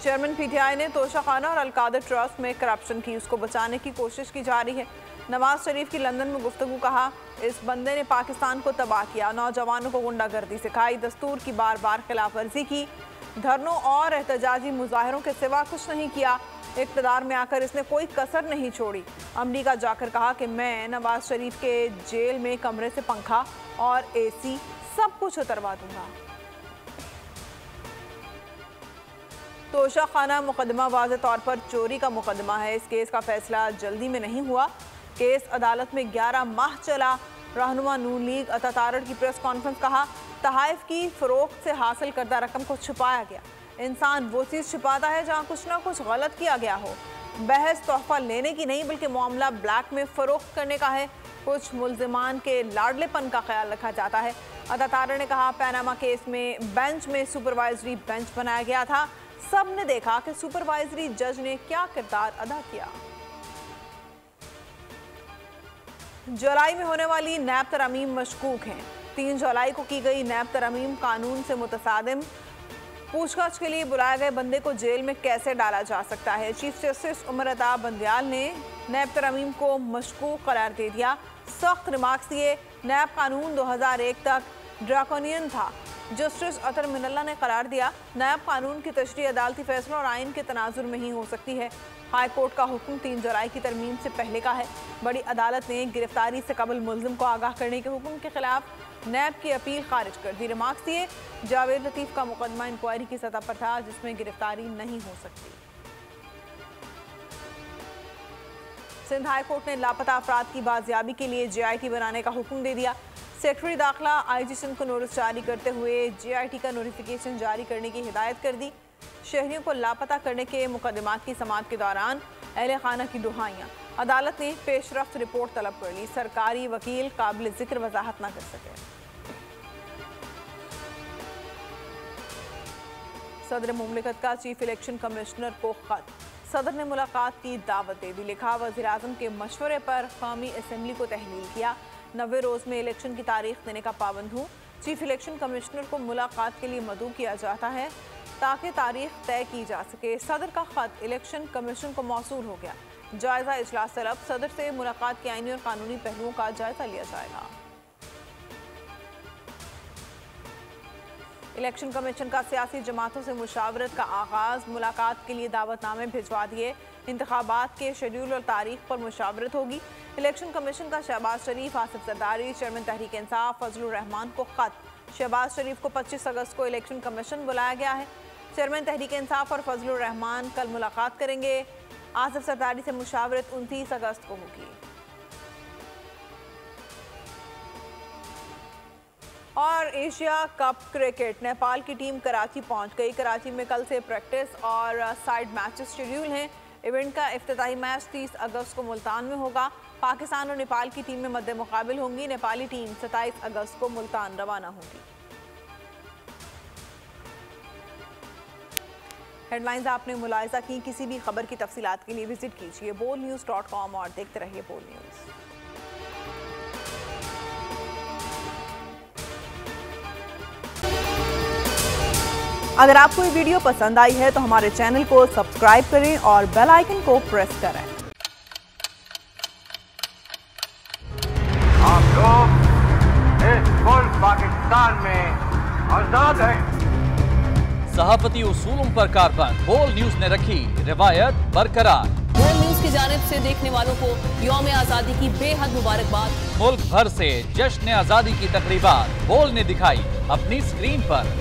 Chairman PTI ने तोशा खाना और अलकादर ट्रस्ट में करप्शन की, उसको बचाने की कोशिश की जा रही है। नवाज शरीफ की लंदन में गुफ्तगू, कहा इस बंदे ने पाकिस्तान को तबाह किया, नौजवानों को गुंडागर्दी सिखाई, दस्तूर की बार बार खिलाफ वर्जी की, धरनों और एहतजाजी मुजाहरों के सिवा कुछ नहीं किया। इक़्तिदार में आकर इसने कोई कसर नहीं छोड़ी। अमरीका जाकर कहा कि मैं नवाज शरीफ के जेल में कमरे से पंखा और एसी सब कुछ उतरवा दूंगा। तोशा खाना मुकदमा वाज़े तौर पर चोरी का मुकदमा है। इस केस का फैसला जल्दी में नहीं हुआ। केस अदालत में 11 माह चला। रहनुमा नून लीग अता तारड़ की प्रेस कॉन्फ्रेंस, कहा तहाइफ की फरोख्त से हासिल करदा रकम को छुपाया गया। इंसान वो चीज़ छुपाता है जहाँ कुछ ना कुछ गलत किया गया हो। बहस तोहफा लेने की नहीं बल्कि मामला ब्लैक में फ़रोख्त करने का है। कुछ मुल्जिमान के लाडलेपन का ख्याल रखा जाता है। अता तारड़ ने कहा पैनामा केस में बेंच में सुपरवाइजरी बेंच बनाया गया था। सब ने देखा कि सुपरवाइजरी जज ने क्या किरदार अदा किया। जुलाई में होने वाली नैब तरमीम मशकूक हैं। 3 जुलाई को की गई नैब तरमीम कानून से मुतसादिम। पूछताछ के लिए बुलाए गए बंदे को जेल में कैसे डाला जा सकता है। चीफ जस्टिस उमर अता बंदियाल ने नैब तरमीम को मशकूक करार दे दिया। सख्त रिमार्क्स दिए। नैब कानून 2001 तक ड्रैकोनियन था। जस्टिस अतर मिनल्ला ने करार दिया नैब कानून की तशरीह अदालती फैसलों और आइन के तनाजुर में ही हो सकती है। हाई कोर्ट का हुक्म 3 जुलाई की तरमीम से पहले का है। बड़ी अदालत ने गिरफ्तारी से कबल मुल्जिम को आगाह करने के हुक्म के खिलाफ नैब की अपील खारिज कर दी। रिमार्क्स दिए जावेद लतीफ़ का मुकदमा इंक्वायरी की सतह पर था जिसमें गिरफ्तारी नहीं हो सकती। सिंध हाई कोर्ट ने लापता अफराद की बाजियाबी के लिए JIT बनाने का हुक्म दे दिया। सेक्रेटरी दाखिला IG सिंध को नोटिस जारी करते हुए JIT का नोटिफिकेशन जारी करने की हिदायत कर दी। शहरियों को लापता करने के मुकदमात की समाअत के दौरान अहले खाना की दुहाइयाँ। अदालत ने पेशरफ्त रिपोर्ट तलब कर ली। सरकारी वकील काबिल जिक्र वजाहत न कर सके। सदर मुमलिकत का चीफ इलेक्शन कमिश्नर को खत। सदर ने मुलाकात की दावत दे दी। लिखा वज़ीर-ए-आज़म के मशवरे पर कौमी असम्बली को तहलील किया। 90 रोज़ में इलेक्शन की तारीख देने का पाबंद हूँ। चीफ इलेक्शन कमिश्नर को मुलाकात के लिए मदऊ किया जाता है ताकि तारीख तय की जा सके। सदर का खत इलेक्शन कमीशन को मौसूल हो गया। जायजा इजलास तलब। सदर से मुलाकात के आईनी और कानूनी पहलुओं का जायजा लिया जाएगा। इलेक्शन कमीशन का सियासी जमातों से मुशावरत का आगाज। मुलाकात के लिए दावतनामे भिजवा दिए। इंतखाबात के शेड्यूल और तारीख पर मुशावरत होगी। इलेक्शन कमीशन का शहबाज शरीफ, आसिफ जरदारी, चेयरमैन तहरीक इंसाफ फजलुर रहमान को खत। शहबाज शरीफ को 25 अगस्त को इलेक्शन कमीशन बुलाया गया है। चेयरमैन तहरीक इंसाफ और फजलुर रहमान कल मुलाकात करेंगे। आसिफ जरदारी से मुशावरत 29 अगस्त को होगी। और एशिया कप क्रिकेट, नेपाल की टीम कराची पहुंच गई। कराची में कल से प्रैक्टिस और साइड मैचेस शेड्यूल हैं। इवेंट का इफ्तिताही मैच 30 अगस्त को मुल्तान में होगा। पाकिस्तान और नेपाल की टीम में मद्दे मुकाबिल होंगी। नेपाली टीम 27 अगस्त को मुल्तान रवाना होगी। हेडलाइंस आपने मुलाहिजा की। किसी भी खबर की तफसीलात के लिए विजिट कीजिए bolnews.com और देखते रहिए बोल न्यूज़। अगर आपको ये वीडियो पसंद आई है तो हमारे चैनल को सब्सक्राइब करें और बेल आइकन को प्रेस करें। आप लोग इस मुल्क पाकिस्तान में आजाद हैं। सहाफती उसूलों पर कारबंद। बोल न्यूज ने रखी रिवायत बरकरार। बोल न्यूज की जानिब से देखने वालों को यौम आजादी की बेहद मुबारकबाद। मुल्क भर से जश्न आजादी की तकरीबात बोल ने दिखाई अपनी स्क्रीन पर।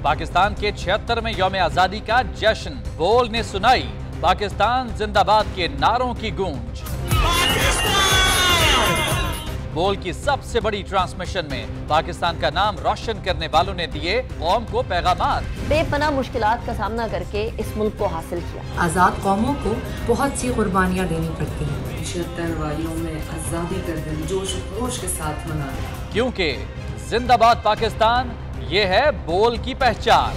पाकिस्तान के 76वें यौम आजादी का जश्न। बोल ने सुनाई पाकिस्तान जिंदाबाद के नारों की गूंज। बोल की सबसे बड़ी ट्रांसमिशन में पाकिस्तान का नाम रोशन करने वालों ने दिए कौम को पैगामात। बेपनाह मुश्किलात का सामना करके इस मुल्क को हासिल किया। आज़ाद कौमों को बहुत सी कुर्बानियाँ देनी पड़ती हैं। 76 वारियों में आज़ादी का दिन जोश खरोश के साथ मना। क्योंकि जिंदाबाद पाकिस्तान ये है बोल की पहचान।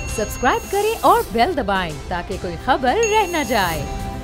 सब्सक्राइब करें और बेल दबाएं ताकि कोई खबर रह न जाए।